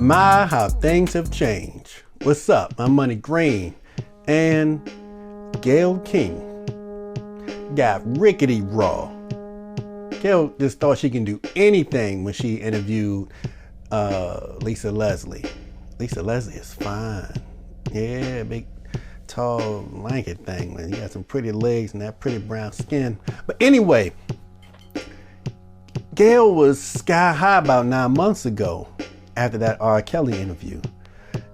My, how things have changed. What's up? I'm Money Green. And Gayle King got rickety raw. Gayle just thought she can do anything when she interviewed Lisa Leslie. Lisa Leslie is fine. Yeah, big, tall, lanky thing. Man. You got some pretty legs and that pretty brown skin. But anyway, Gayle was sky high about 9 months ago after that R. Kelly interview.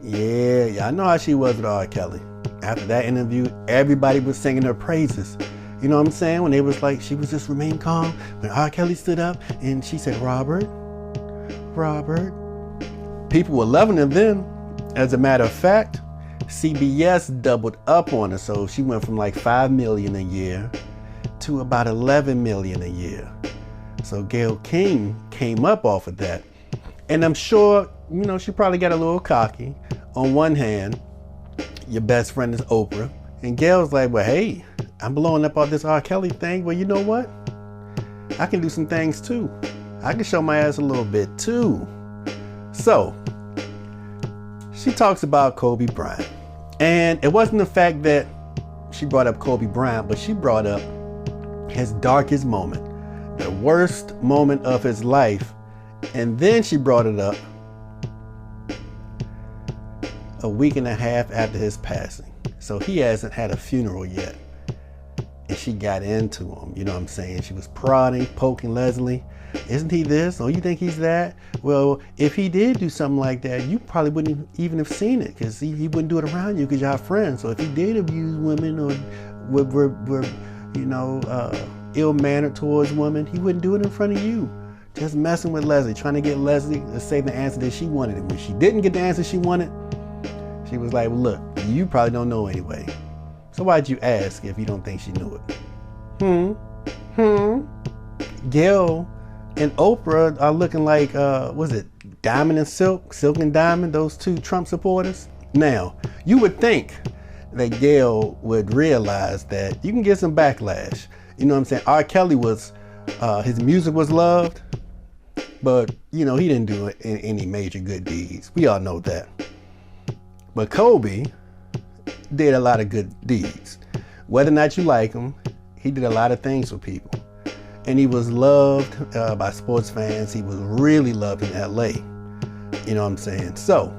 Yeah, I know how she was with R. Kelly. After that interview, everybody was singing her praises. You know what I'm saying? When they was like, she was just remain calm. When R. Kelly stood up and she said, Robert. People were loving her then. As a matter of fact, CBS doubled up on her. So she went from like 5 million a year to about 11 million a year. So Gayle King came up off of that. And I'm sure, she probably got a little cocky. On one hand, your best friend is Oprah. And Gayle's like, well, hey, I'm blowing up all this R. Kelly thing. Well, you know what? I can do some things too. I can show my ass a little bit too. So, she talks about Kobe Bryant. And it wasn't the fact that she brought up Kobe Bryant, but she brought up his darkest moment, the worst moment of his life. And then she brought it up a week and a half after his passing. So he hasn't had a funeral yet. And she got into him, you know what I'm saying? She was prodding, poking Leslie. Isn't he this? Oh, you think he's that? Well, if he did do something like that, you probably wouldn't even have seen it because he wouldn't do it around you because y'all friends. So if he did abuse women or were ill-mannered towards women, he wouldn't do it in front of you. Just messing with Leslie, trying to get Leslie to say the answer that she wanted. And when she didn't get the answer she wanted, she was like, well, look, you probably don't know anyway. So why'd you ask if you don't think she knew it? Gayle and Oprah are looking like, Diamond and Silk? Silk and Diamond, those two Trump supporters? Now, you would think that Gayle would realize that you can get some backlash. You know what I'm saying? R. Kelly was, his music was loved, but, he didn't do any major good deeds. We all know that. But Kobe did a lot of good deeds. Whether or not you like him, he did a lot of things for people. And he was loved by sports fans. He was really loved in LA. You know what I'm saying? So,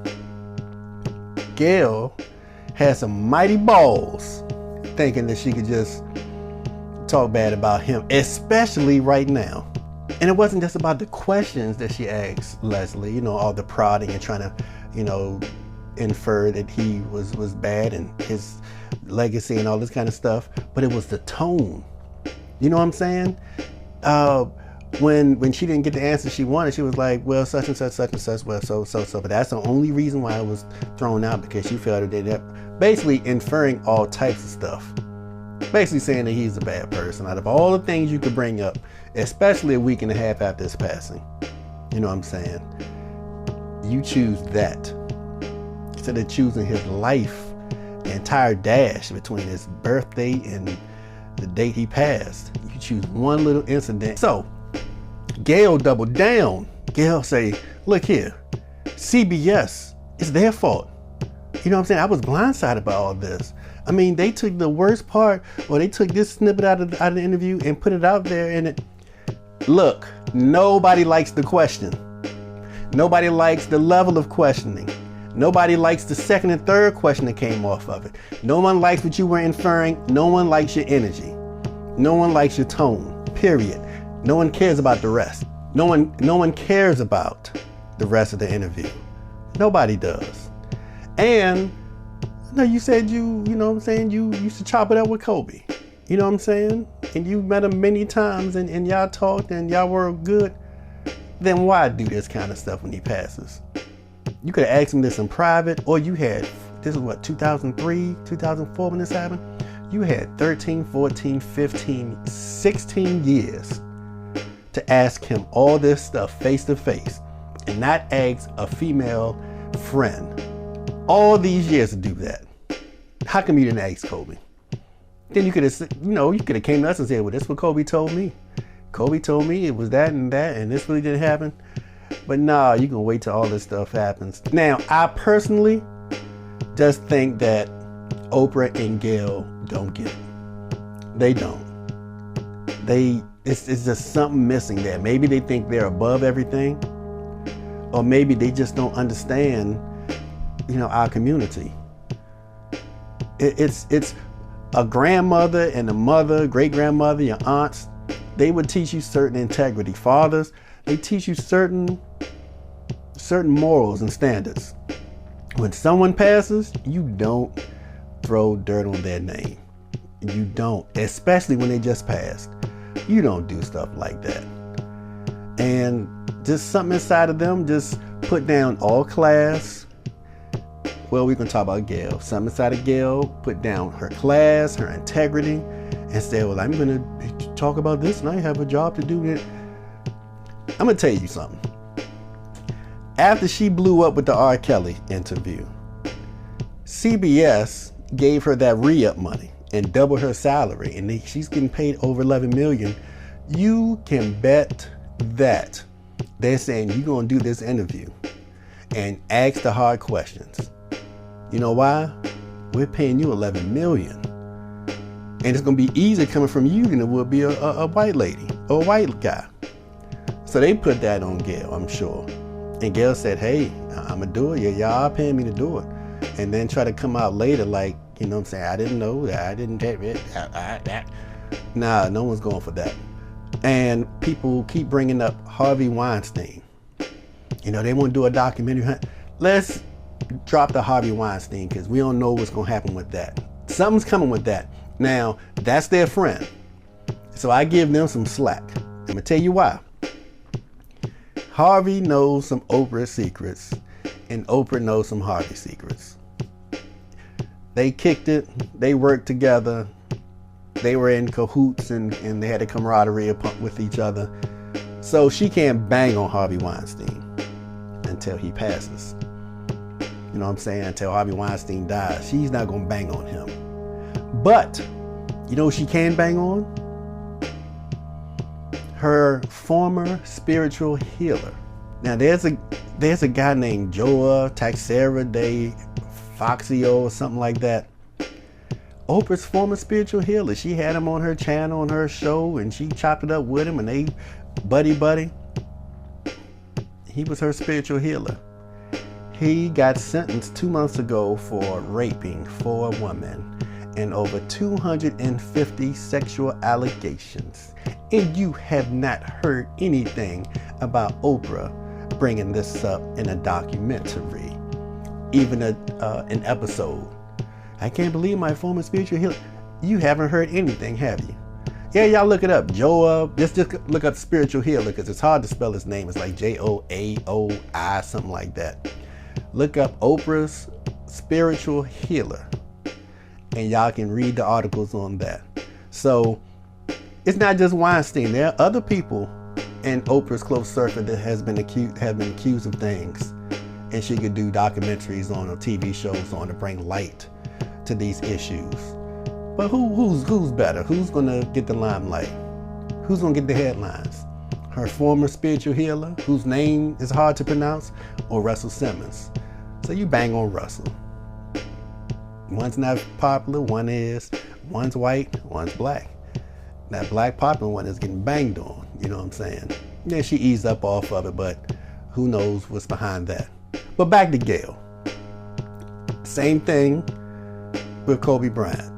Gayle had some mighty balls thinking that she could just talk bad about him, especially right now. And it wasn't just about the questions that she asked Leslie, all the prodding and trying to, infer that he was bad and his legacy and all this kind of stuff, but it was the tone. You know what I'm saying? When she didn't get the answer she wanted, she was like, well, such and such, well, so. But that's the only reason why I was thrown out, because she felt that they basically inferring all types of stuff. Basically saying that he's a bad person. Out of all the things you could bring up, especially a week and a half after his passing, you know what I'm saying? You choose that instead of choosing his life, the entire dash between his birthday and the date he passed. You choose one little incident. So Gayle doubled down. Gayle say, look here, CBS, it's their fault. You know what I'm saying? I was blindsided by all this. I mean, they took the worst part, or they took this snippet out of the interview and put it out there. And look, nobody likes the question. Nobody likes the level of questioning. Nobody likes the second and third question that came off of it. No one likes what you were inferring. No one likes your energy. No one likes your tone, period. No one cares about the rest. No one cares about the rest of the interview. Nobody does. And you said you know what I'm saying, you used to chop it up with Kobe. You know what I'm saying? And you met him many times and y'all talked and y'all were good. Then why do this kind of stuff when he passes? You could have asked him this in private, or this is what, 2003, 2004 when this happened? You had 13, 14, 15, 16 years to ask him all this stuff face to face and not ask a female friend all these years to do that. How come you didn't ask Kobe? Then you could have, came to us and said, well, this is what Kobe told me. Kobe told me it was that, and this really didn't happen. But nah, you can wait till all this stuff happens. Now, I personally just think that Oprah and Gale don't get it. They don't. It's just something missing there. Maybe they think they're above everything, or maybe they just don't understand, our community. It's a grandmother and a mother, great grandmother, your aunts. They would teach you certain integrity. Fathers, they teach you certain morals and standards. When someone passes, you don't throw dirt on their name. You don't, especially when they just passed. You don't do stuff like that. And just something inside of them just put down all class. Well, we can talk about Gale. Something inside of Gale put down her class, her integrity, and said, well, I'm going to talk about this and I have a job to do. I'm going to tell you something. After she blew up with the R. Kelly interview, CBS gave her that re-up money and doubled her salary, and she's getting paid over $11 million. You can bet that they're saying you're going to do this interview and ask the hard questions. You know why? We're paying you $11 million. And it's going to be easier coming from you than it would be a white lady or a white guy. So they put that on Gale, I'm sure. And Gale said, hey, I'm going to do it. Yeah, y'all are paying me to do it. And then try to come out later like, I didn't know that. I didn't get it. Nah, no one's going for that. And people keep bringing up Harvey Weinstein. They want to do a documentary. Let's drop the Harvey Weinstein because we don't know what's going to happen with that. Something's coming with that. Now, that's their friend. So I give them some slack. I'm going to tell you why. Harvey knows some Oprah secrets, and Oprah knows some Harvey secrets. They kicked it. They worked together. They were in cahoots, and they had a camaraderie with each other. So she can't bang on Harvey Weinstein until he passes. You know what I'm saying? Until Harvey Weinstein dies. She's not going to bang on him. But, she can bang on? Her former spiritual healer. Now, there's a guy named Joa Taxera de Foxio or something like that. Oprah's former spiritual healer. She had him on her channel, on her show, and she chopped it up with him, and they buddy. He was her spiritual healer. He got sentenced 2 months ago for raping 4 women and over 250 sexual allegations. And you have not heard anything about Oprah bringing this up in a documentary, even an episode. I can't believe my former spiritual healer. You haven't heard anything, have you? Yeah, y'all look it up. Joa, just look up spiritual healer because it's hard to spell his name. It's like Joaoi, something like that. Look up Oprah's spiritual healer, and y'all can read the articles on that. So it's not just Weinstein. There are other people in Oprah's close circle that have been accused of things, and she could do documentaries on or TV shows on to bring light to these issues. But who's better? Who's gonna get the limelight? Who's gonna get the headlines? Her former spiritual healer, whose name is hard to pronounce, or Russell Simmons? So you bang on Russell. One's not popular, one is. One's white, one's black. That black popular one is getting banged on, you know what I'm saying? Yeah, she eased up off of it, but who knows what's behind that. But back to Gale. Same thing with Kobe Bryant.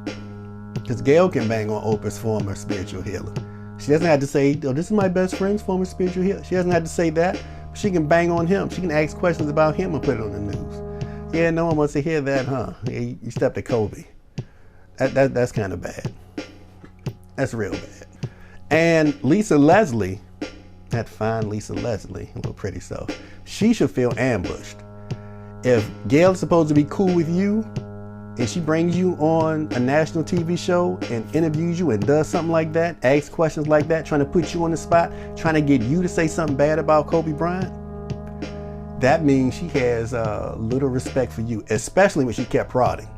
Because Gale can bang on Oprah's former spiritual healer. She doesn't have to say, oh, this is my best friend's former spiritual healer. She doesn't have to say that. She can bang on him. She can ask questions about him and put it on the news. Yeah, no one wants to hear that, huh? You stepped to Kobe. That's kind of bad. That's real bad. And Lisa Leslie, that fine Lisa Leslie, a little pretty self, she should feel ambushed. If Gale's supposed to be cool with you, and she brings you on a national TV show and interviews you and does something like that, asks questions like that, trying to put you on the spot, trying to get you to say something bad about Kobe Bryant, that means she has little respect for you, especially when she kept prodding.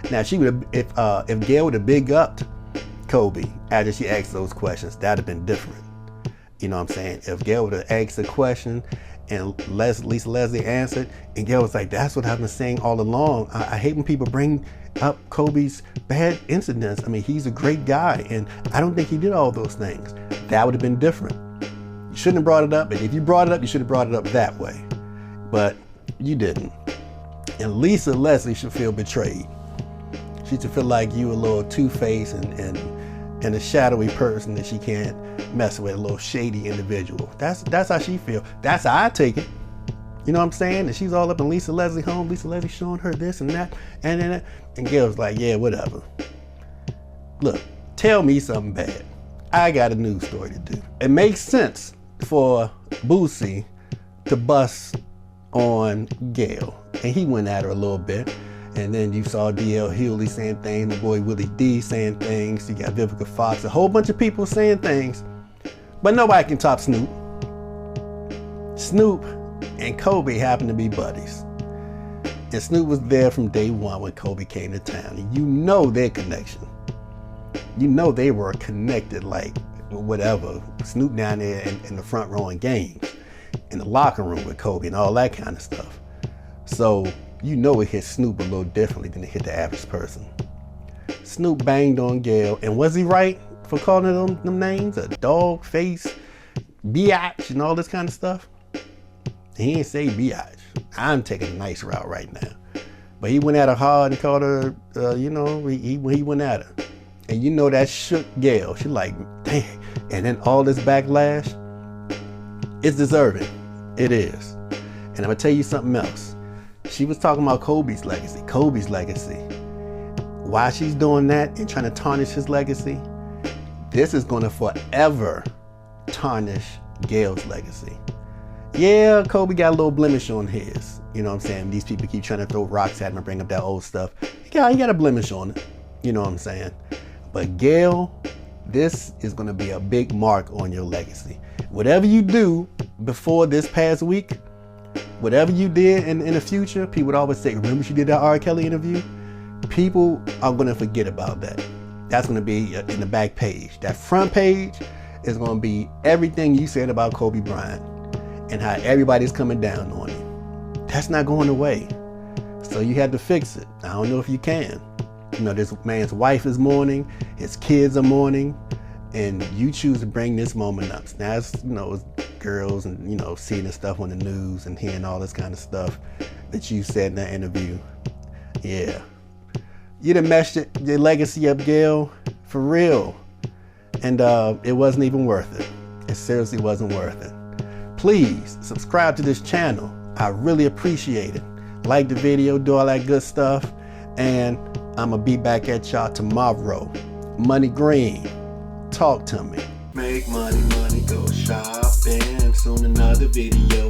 Now, she would have, if Gale would have big upped Kobe after she asked those questions, that'd have been different. You know what I'm saying? If Gale would have asked a question and Lisa Leslie answered, and Gale was like, that's what I've been saying all along. I hate when people bring up Kobe's bad incidents. I mean, he's a great guy, and I don't think he did all those things. That would have been different. You shouldn't have brought it up, and if you brought it up, you should have brought it up that way. But you didn't. And Lisa Leslie should feel betrayed. She should feel like you a little two-faced and a shadowy person that she can't mess with, a little shady individual. That's how she feel. That's how I take it. You know what I'm saying? And she's all up in Lisa Leslie home. Lisa Leslie showing her this and that, and Gale's like, yeah, whatever. Look, tell me something bad. I got a news story to do. It makes sense for BOOSIE to bust on Gale, and he went at her a little bit. And then you saw DL Hughley saying things, the boy Willie D saying things, you got Vivica Fox, a whole bunch of people saying things, but nobody can top Snoop. Snoop and Kobe happen to be buddies. And Snoop was there from day one when Kobe came to town. And you know their connection. You know they were connected like whatever. Snoop down there in the front row in games, in the locker room with Kobe and all that kind of stuff. So you know it hit Snoop a little differently than it hit the average person. Snoop banged on Gale, and was he right for calling them names? A dog face, biatch, and all this kind of stuff? He didn't say biatch. I'm taking a nice route right now. But he went at her hard and called her, he went at her. And you know that shook Gale. She's like, dang. And then all this backlash, it's deserving. It is. And I'm gonna tell you something else. She was talking about Kobe's legacy. Why she's doing that and trying to tarnish his legacy, this is gonna forever tarnish Gale's legacy. Yeah, Kobe got a little blemish on his. You know what I'm saying? These people keep trying to throw rocks at him and bring up that old stuff. He got a blemish on it. You know what I'm saying? But Gale, this is gonna be a big mark on your legacy. Whatever you do before this past week, whatever you did in the future, people would always say, remember she did that R. Kelly interview? People are gonna forget about that. That's gonna be in the back page. That front page is gonna be everything you said about Kobe Bryant and how everybody's coming down on him. That's not going away. So you had to fix it. I don't know if you can. You know, this man's wife is mourning, his kids are mourning, and you choose to bring this moment up. Now it's, it's girls and, seeing the stuff on the news and hearing all this kind of stuff that you said in that interview. Yeah. You done messed your legacy up, Gale, for real. And it wasn't even worth it. It seriously wasn't worth it. Please subscribe to this channel. I really appreciate it. Like the video, do all that good stuff. And I'm gonna be back at y'all tomorrow. Money Green, talk to me. Make money, go shopping. Soon another video